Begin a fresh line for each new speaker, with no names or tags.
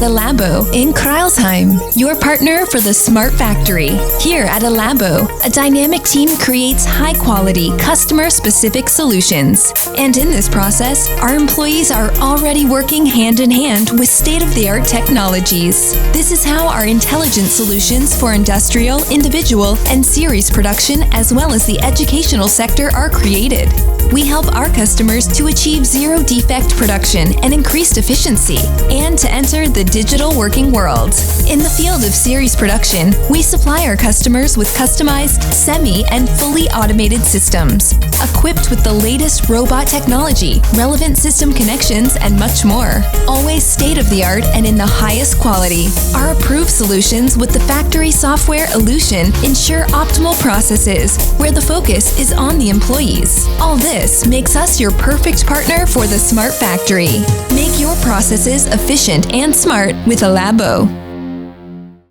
ELABO in Crailsheim, your partner for the smart factory. Here at ELABO, a dynamic team creates high-quality, customer-specific solutions. And in this process, our employees are already working hand-in-hand with state-of-the-art technologies. This is how our intelligent solutions for industrial, individual, and series production, as well as the educational sector, are created. We help our customers to achieve zero-defect production and increased efficiency, and to enter the digital working world. In the field of series production, we supply our customers with customized, semi- and fully automated systems, equipped with the latest robot technology, relevant system connections, and much more. Always state-of-the-art and in the highest quality. Our approved solutions with the factory software Elution ensure optimal processes, where the focus is on the employees. All this makes us your perfect partner for the smart factory. Make your processes efficient and smart with ELABO.